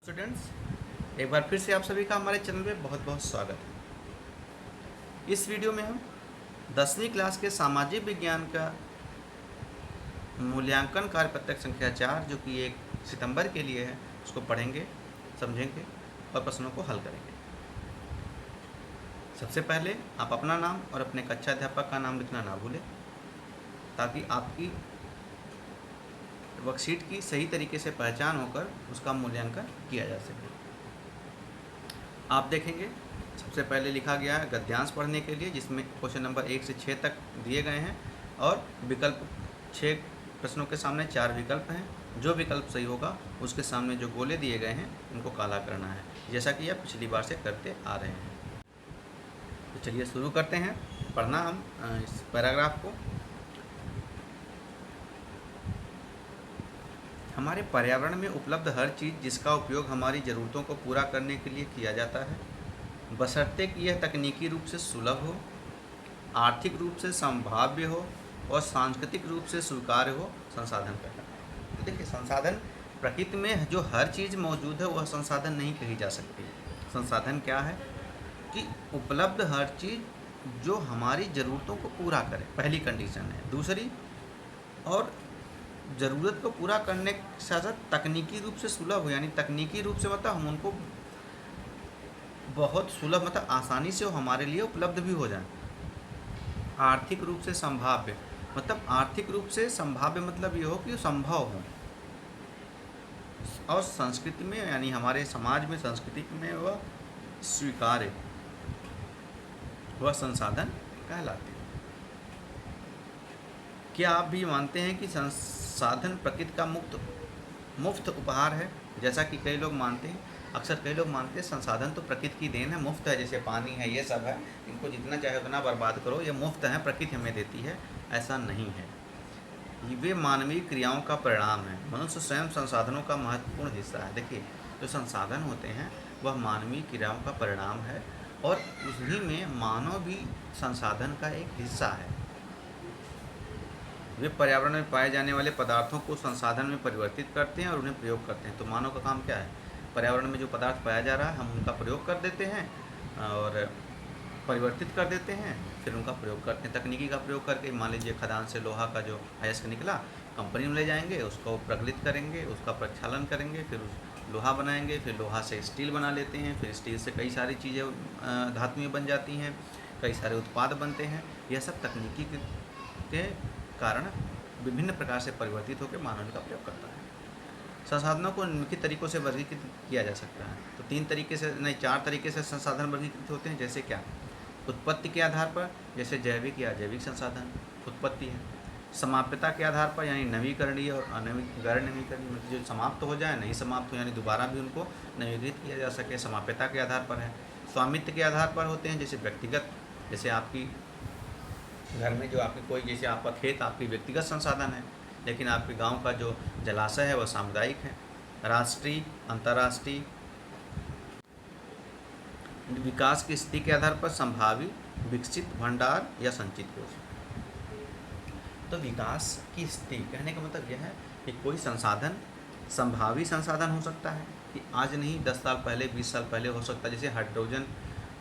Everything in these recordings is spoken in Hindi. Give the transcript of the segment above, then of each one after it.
स्टूडेंट्स, एक बार फिर से आप सभी का हमारे चैनल में बहुत बहुत स्वागत है। इस वीडियो में हम 10वीं क्लास के सामाजिक विज्ञान का मूल्यांकन कार्य पत्रक संख्या 4 जो कि 1 सितंबर के लिए है उसको पढ़ेंगे, समझेंगे और प्रश्नों को हल करेंगे। सबसे पहले आप अपना नाम और अपने कक्षा अध्यापक का नाम लिखना ना भूलें ताकि आपकी वर्कशीट की सही तरीके से पहचान होकर उसका मूल्यांकन किया जा सके। आप देखेंगे सबसे पहले लिखा गया है गद्यांश पढ़ने के लिए, जिसमें क्वेश्चन नंबर 1 से 6 तक दिए गए हैं और विकल्प 6 प्रश्नों के सामने 4 विकल्प हैं। जो विकल्प सही होगा उसके सामने जो गोले दिए गए हैं उनको काला करना है, जैसा कि यह पिछली बार से करते आ रहे हैं। तो चलिए शुरू करते हैं पढ़ना हम इस पैराग्राफ को। हमारे पर्यावरण में उपलब्ध हर चीज़ जिसका उपयोग हमारी ज़रूरतों को पूरा करने के लिए किया जाता है, बशर्ते कि यह तकनीकी रूप से सुलभ हो, आर्थिक रूप से संभाव्य हो और सांस्कृतिक रूप से स्वीकार्य हो, संसाधन कहलाता है। तो देखिए, संसाधन प्रकृति में जो हर चीज़ मौजूद है वह संसाधन नहीं कही जा सकती। संसाधन क्या है कि उपलब्ध हर चीज़ जो हमारी ज़रूरतों को पूरा करे, पहली कंडीशन है। दूसरी, और ज़रूरत को पूरा करने के साथ साथ तकनीकी रूप से सुलभ हो, यानी तकनीकी रूप से मतलब हम उनको बहुत सुलभ मतलब आसानी से हमारे लिए उपलब्ध भी हो जाए। आर्थिक रूप से संभाव्य मतलब आर्थिक रूप से संभाव्य मतलब ये हो कि संभव हो, और संस्कृति में यानी हमारे समाज में संस्कृति में वह स्वीकार्य, वह संसाधन कहलाते हैं। क्या आप भी मानते हैं कि संसाधन प्रकृति का मुफ्त उपहार है? जैसा कि कई लोग मानते हैं, अक्सर कई लोग मानते हैं संसाधन तो प्रकृति की देन है, मुफ्त है, जैसे पानी है, ये सब है, इनको जितना चाहे उतना बर्बाद करो, ये मुफ्त है, प्रकृति हमें देती है। ऐसा नहीं है, वे मानवीय क्रियाओं का परिणाम है। मनुष्य स्वयं संसाधनों का महत्वपूर्ण हिस्सा है। देखिए, जो संसाधन होते हैं वह मानवीय क्रियाओं का परिणाम है और उसी में मानव भी संसाधन का एक हिस्सा है। वे पर्यावरण में पाए जाने वाले पदार्थों को संसाधन में परिवर्तित करते हैं और उन्हें प्रयोग करते हैं। तो मानव का काम क्या है? पर्यावरण में जो पदार्थ पाया जा रहा है हम उनका प्रयोग कर देते हैं और परिवर्तित कर देते हैं, फिर उनका प्रयोग करते हैं। तकनीकी का प्रयोग करके, मान लीजिए खदान से लोहा का जो अयस्क निकला, कंपनी में ले जाएंगे, उसको प्रज्वलित करेंगे, उसका प्रक्षालन करेंगे, फिर उस लोहा बनाएंगे, फिर लोहा से स्टील बना लेते हैं, फिर स्टील से कई सारी चीज़ें धातुएँ बन जाती हैं, कई सारे उत्पाद बनते हैं। यह सब तकनीकी के कारण विभिन्न प्रकार से परिवर्तित होकर मानव का प्रयोग करता है। संसाधनों को निम्नलिखित तरीकों से वर्गीकृत किया जा सकता है। तो 4 तरीके से संसाधन वर्गीकृत होते हैं। जैसे क्या? उत्पत्ति के आधार पर, जैसे जैविक या अजैविक संसाधन उत्पत्ति है। समाप्यता के आधार पर, यानी नवीकरणीय और गैर नवीकरणीय, मतलब जो समाप्त हो जाए, नहीं समाप्त हो, यानी दोबारा भी उनको नवीकृत किया जा सके, समाप्यता के आधार पर है। स्वामित्व के आधार पर होते हैं, जैसे व्यक्तिगत, जैसे आपकी घर में जो आपकी कोई, जैसे आपका खेत आपकी व्यक्तिगत संसाधन है, लेकिन आपके गांव का जो जलाशय है वह सामुदायिक है। राष्ट्रीय, अंतर्राष्ट्रीय। विकास की स्थिति के आधार पर संभावी, विकसित, भंडार या संचित कोष। तो विकास की स्थिति कहने का मतलब यह है कि कोई संसाधन संभावी संसाधन हो सकता है कि आज नहीं 10 साल पहले, 20 साल पहले हो सकता है। जैसे हाइड्रोजन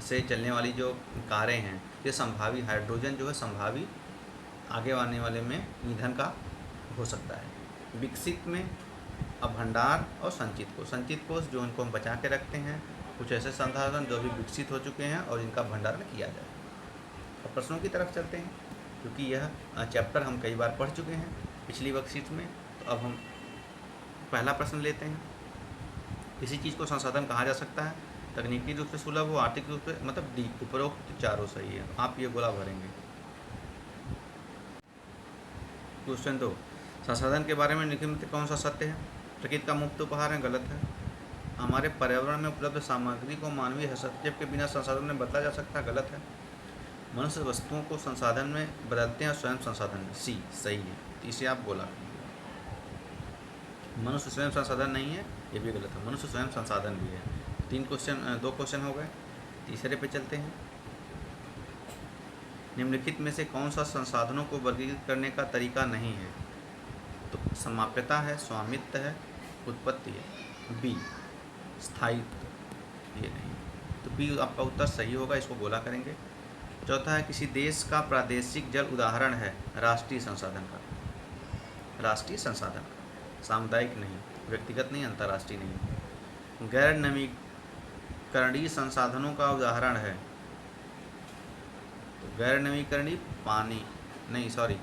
से चलने वाली जो कारें हैं, ये संभावी, हाइड्रोजन जो है संभावी आगे आने वाले में ईंधन का हो सकता है। विकसित में अब भंडार और संचित कोष जो इनको हम बचा के रखते हैं, कुछ ऐसे संसाधन जो अभी विकसित हो चुके हैं और इनका भंडारण किया जाए। अब प्रश्नों की तरफ चलते हैं, क्योंकि यह चैप्टर हम कई बार पढ़ चुके हैं पिछली वर्कशीट में। तो अब हम पहला प्रश्न लेते हैं। किसी चीज़ को संसाधन कहा जा सकता है? तकनीकी रूप से सुलभ हो, आर्थिक रूप से, मतलब डी, उपरोक्त चारों सही है। आप ये गोला भरेंगे। क्वेश्चन 2, संसाधन के बारे में निम्नलिखित में कौन सा सत्य है? प्रकृति का मुफ्त उपहार है, गलत है। हमारे पर्यावरण में उपलब्ध सामग्री को मानवीय हस्तक्षेप के बिना संसाधन में बदला जा सकता है, गलत है। मनुष्य वस्तुओं को संसाधन में बदलते हैं और स्वयं संसाधन में, सी सही है। तो इसे आप गोला कीजिए। मनुष्य स्वयं संसाधन नहीं है, ये भी गलत है, मनुष्य स्वयं संसाधन भी है। 2 क्वेश्चन हो गए। तीसरे पे चलते हैं। निम्नलिखित में से कौन सा संसाधनों को वर्गीकृत करने का तरीका नहीं है? तो समाप्यता है, स्वामित्व है, उत्पत्ति है, बी। स्थायित्व, ये नहीं। तो बी आपका उत्तर सही होगा, इसको गोला करेंगे। चौथा है किसी देश का प्रादेशिक जल उदाहरण है राष्ट्रीय संसाधन का, राष्ट्रीय संसाधन का, सामुदायिक नहीं, व्यक्तिगत नहीं, अंतर्राष्ट्रीय नहीं। गैर नवीकरणीय संसाधनों का उदाहरण है, तो गैर नवीकरणीय पानी नहीं, सॉरी,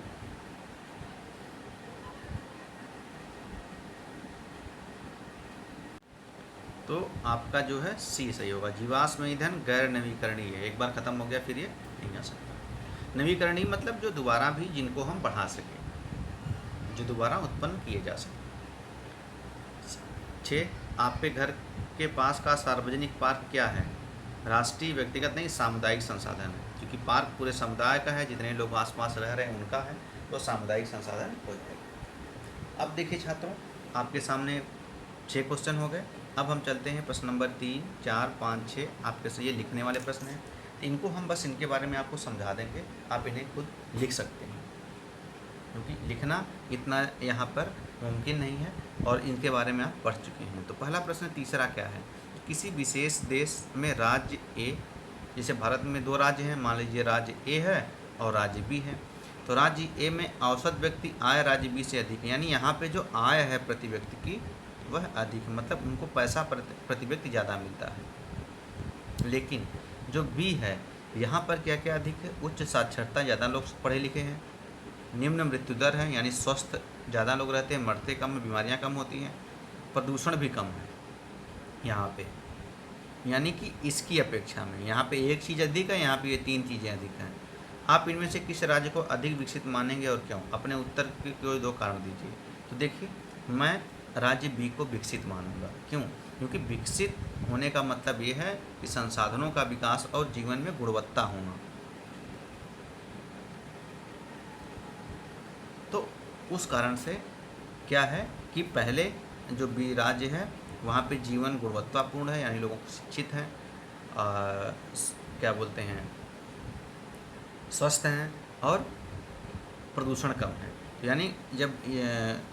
तो आपका जो है सी सही होगा। जीवाश्म ईंधन गैर नवीकरणीय है, एक बार ख़त्म हो गया फिर ये नहीं आ सकता। नवीकरणीय मतलब जो दोबारा भी जिनको हम बढ़ा सकें, जो दोबारा उत्पन्न किए जा सकें। 6, आपके घर के पास का सार्वजनिक पार्क क्या है? राष्ट्रीय, व्यक्तिगत नहीं, सामुदायिक संसाधन है, क्योंकि पार्क पूरे समुदाय का है, जितने लोग आसपास रह रहे हैं उनका है, तो सामुदायिक संसाधन हो जाएगा। अब देखिए छात्रों, आपके सामने 6 क्वेश्चन हो गए। अब हम चलते हैं प्रश्न नंबर 3, 4, 5, 6, आपके से ये लिखने वाले प्रश्न हैं। इनको हम बस इनके बारे में आपको समझा देंगे, आप इन्हें खुद लिख सकते हैं, क्योंकि लिखना इतना यहाँ पर मुमकिन नहीं है और इनके बारे में आप पढ़ चुके हैं। तो पहला प्रश्न तीसरा क्या है? किसी विशेष देश में राज्य ए, जैसे भारत में 2 राज्य हैं, मान लीजिए राज्य ए है और राज्य बी है, तो राज्य ए में औसत व्यक्ति आय राज्य बी से अधिक है, यानी यहाँ पे जो आय है प्रति व्यक्ति की वह अधिक है, मतलब उनको पैसा प्रति व्यक्ति ज़्यादा मिलता है। लेकिन जो बी है यहाँ पर क्या क्या अधिक है? उच्च साक्षरता, ज़्यादा लोग पढ़े लिखे हैं, निम्न मृत्यु दर है, यानी स्वस्थ ज़्यादा लोग रहते हैं, मरते कम, बीमारियाँ कम होती हैं, प्रदूषण भी कम है यहाँ पे, यानी कि इसकी अपेक्षा में यहाँ पे एक चीज़ अधिक है, यहाँ पे ये 3 चीज़ें अधिक हैं। आप इनमें से किस राज्य को अधिक विकसित मानेंगे और क्यों? अपने उत्तर के कोई 2 कारण दीजिए। तो देखिए, मैं राज्य बी को विकसित मानूंगा। क्यों? क्योंकि विकसित होने का मतलब ये है कि संसाधनों का विकास और जीवन में गुणवत्ता होना। तो उस कारण से क्या है कि पहले जो बी राज्य है वहाँ पे जीवन गुणवत्तापूर्ण है, यानी लोगों को शिक्षित हैं, क्या बोलते हैं, स्वस्थ हैं और प्रदूषण कम है। तो यानी जब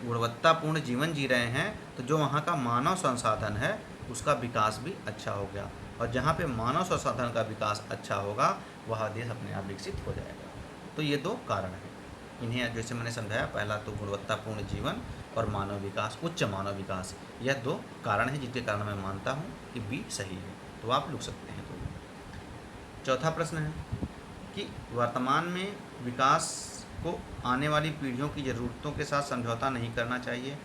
गुणवत्तापूर्ण जीवन जी रहे हैं तो जो वहाँ का मानव संसाधन है उसका विकास भी अच्छा हो गया, और जहाँ पे मानव संसाधन का विकास अच्छा होगा वह देश अपने आप विकसित हो जाएगा। तो ये 2 कारण हैं, इन्हें जैसे मैंने समझाया, पहला तो गुणवत्तापूर्ण जीवन और मानव विकास, उच्च मानव विकास, यह 2 कारण हैं जिनके कारण मैं मानता हूँ कि बी सही है। तो आप लिख सकते हैं। तो चौथा प्रश्न है कि वर्तमान में विकास को आने वाली पीढ़ियों की ज़रूरतों के साथ समझौता नहीं करना चाहिए।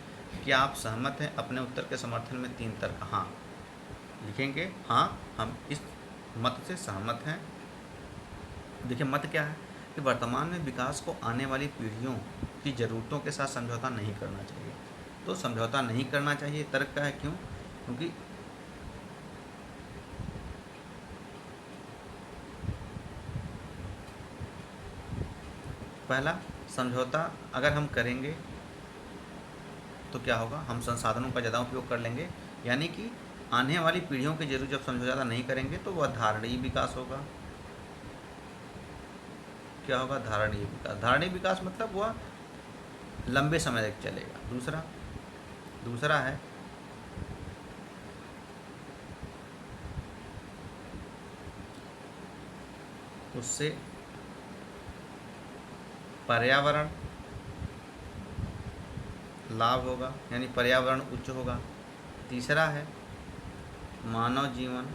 क्या आप सहमत हैं? अपने उत्तर के समर्थन में 3 तर्क हाँ लिखेंगे। हाँ, हम इस मत से सहमत हैं। देखिए मत क्या है कि वर्तमान में विकास को आने वाली पीढ़ियों की ज़रूरतों के साथ समझौता नहीं करना चाहिए। तो समझौता नहीं करना चाहिए, तर्क का है क्यों? क्योंकि पहला, समझौता अगर हम करेंगे तो क्या होगा? हम संसाधनों का ज़्यादा उपयोग कर लेंगे, यानी कि आने वाली पीढ़ियों की जरूर जब समझौता नहीं करेंगे तो वह धारणीय विकास होगा। क्या होगा? धारणीय विकास। धारणीय विकास मतलब वह लंबे समय तक चलेगा। दूसरा है उससे पर्यावरण लाभ होगा, यानी पर्यावरण उच्च होगा। तीसरा है मानव जीवन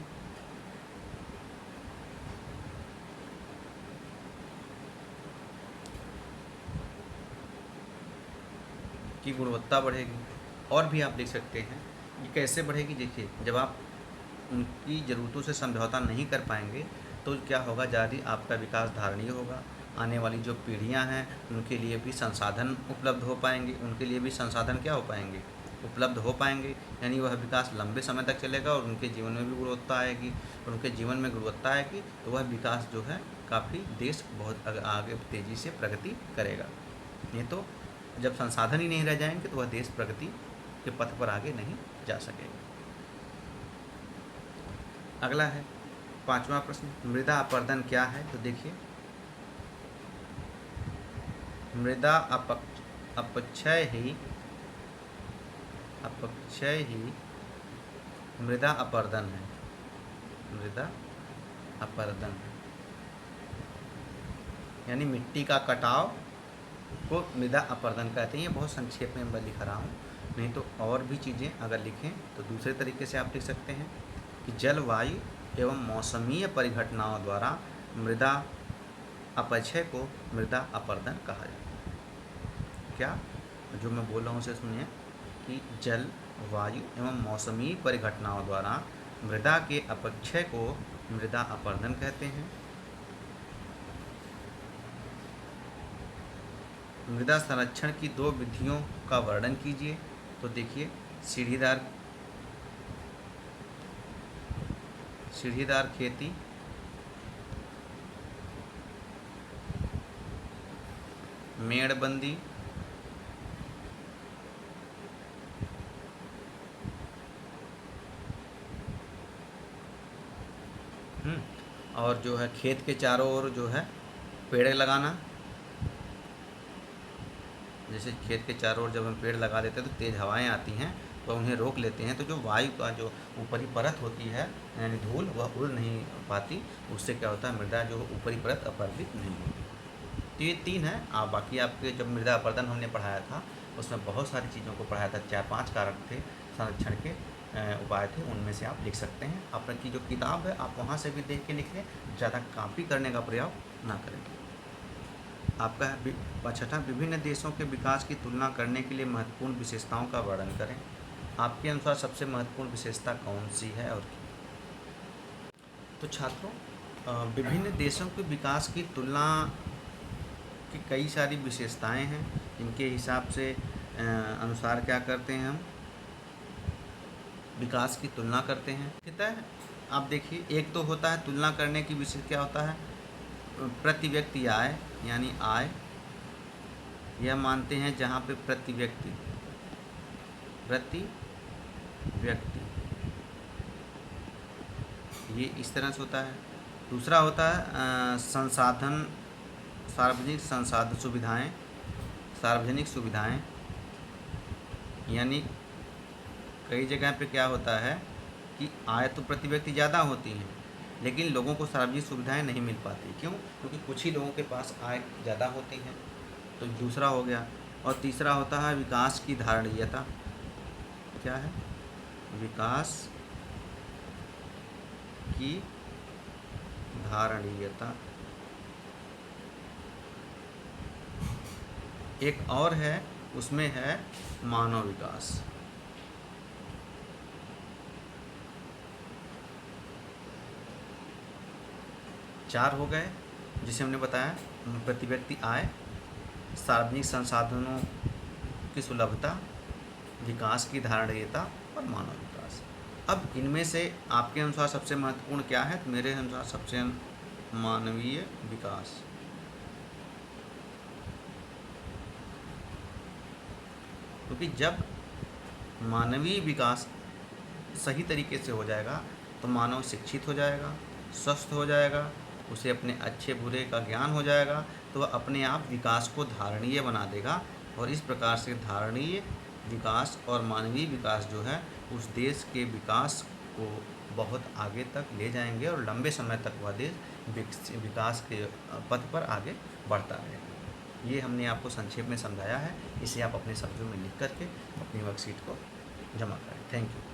की गुणवत्ता बढ़ेगी। और भी आप लिख सकते हैं, ये कैसे बढ़ेगी? देखिए, जब आप उनकी ज़रूरतों से समझौता नहीं कर पाएंगे तो क्या होगा? ज़्यादा आपका विकास धारणीय होगा। आने वाली जो पीढ़ियां हैं उनके लिए भी संसाधन उपलब्ध हो पाएंगे, उनके लिए भी संसाधन क्या हो पाएंगे? उपलब्ध हो पाएंगे, यानी वह विकास लंबे समय तक चलेगा और उनके जीवन में भी गुणवत्ता आएगी। और उनके जीवन में गुणवत्ता आएगी तो वह विकास जो है काफ़ी देश बहुत आगे तेज़ी से प्रगति करेगा। नहीं तो जब संसाधन ही नहीं रह जाएंगे तो वह देश प्रगति के पथ पर आगे नहीं जा सकेगा। अगला है 5वां प्रश्न, मृदा अपरदन क्या है? तो देखिए, मृदा अपक्षय ही मृदा अपरदन है, मृदा अपरदन है, यानी मिट्टी का कटाव को मृदा अपरदन कहते हैं। ये बहुत संक्षेप में मैं लिख रहा हूँ, नहीं तो और भी चीज़ें अगर लिखें तो दूसरे तरीके से आप लिख सकते हैं कि जलवायु एवं मौसमीय परिघटनाओं द्वारा मृदा अपक्षय को मृदा अपरदन कहा जाता है। क्या जो मैं बोल रहा हूँ उसे सुनिए कि जल, वायु एवं मौसमी परिघटनाओं द्वारा मृदा के अपक्षय को मृदा अपरदन कहते हैं। मृदा संरक्षण की 2 विधियों का वर्णन कीजिए। तो देखिए, सीढ़ीदार खेती, मेड़बंदी, और जो है खेत के चारों ओर जो है पेड़ लगाना। जैसे खेत के चारों ओर जब हम पेड़ लगा देते हैं तो तेज़ हवाएं आती हैं तो उन्हें रोक लेते हैं, तो जो वायु का जो ऊपरी परत होती है यानी धूल, वह उड़ नहीं पाती। उससे क्या होता है, मृदा जो ऊपरी परत अपरदित नहीं होती। तो ये 3 है। आप बाकी आपके जब मृदा अपरदन हमने पढ़ाया था उसमें बहुत सारी चीज़ों को पढ़ाया था, 4-5 कारक थे संरक्षण के उपाय थे, उनमें से आप लिख सकते हैं। आपकी जो किताब है आप वहाँ से भी देख के लिख लें, ज़्यादा कॉपी करने का प्रयोग ना करें। आपका छठा, विभिन्न देशों के विकास की तुलना करने के लिए महत्वपूर्ण विशेषताओं का वर्णन करें। आपके अनुसार सबसे महत्वपूर्ण विशेषता कौन सी है और क्यों? तो छात्रों, विभिन्न देशों के विकास की तुलना की कई सारी विशेषताएं हैं, इनके हिसाब से अनुसार क्या करते हैं, हम विकास की तुलना करते हैं। कहता है, आप देखिए, एक तो होता है तुलना करने की विशेष, क्या होता है, प्रति व्यक्ति आय, यानी आय यह मानते हैं जहाँ पे प्रति व्यक्ति ये इस तरह से होता है। दूसरा होता है संसाधन, सार्वजनिक सुविधाएं, यानी कई जगह पे क्या होता है कि आय तो प्रति व्यक्ति ज़्यादा होती है लेकिन लोगों को सार्वजनिक सुविधाएं नहीं मिल पाती। क्यों? क्योंकि कुछ ही लोगों के पास आय ज़्यादा होती है। तो दूसरा हो गया। और तीसरा होता है विकास की धारणीयता। क्या है? विकास की धारणीयता। एक और है, उसमें है मानव विकास। चार हो गए जिसे हमने बताया, प्रति व्यक्ति आय, सार्वजनिक संसाधनों की सुलभता, विकास की धारणीयता और मानव विकास। अब इनमें से आपके अनुसार सबसे महत्वपूर्ण क्या है? तो मेरे अनुसार सबसे मानवीय विकास। क्योंकि जब मानवीय विकास सही तरीके से हो जाएगा तो मानव शिक्षित हो जाएगा, स्वस्थ हो जाएगा, उसे अपने अच्छे बुरे का ज्ञान हो जाएगा, तो वह अपने आप विकास को धारणीय बना देगा। और इस प्रकार से धारणीय विकास और मानवीय विकास जो है उस देश के विकास को बहुत आगे तक ले जाएंगे और लंबे समय तक वह देश विकास के पथ पर आगे बढ़ता रहेगा। ये हमने आपको संक्षेप में समझाया है। इसे आप अपने शब्दों में लिख करके अपनी वर्कशीट को जमा करें। Thank you.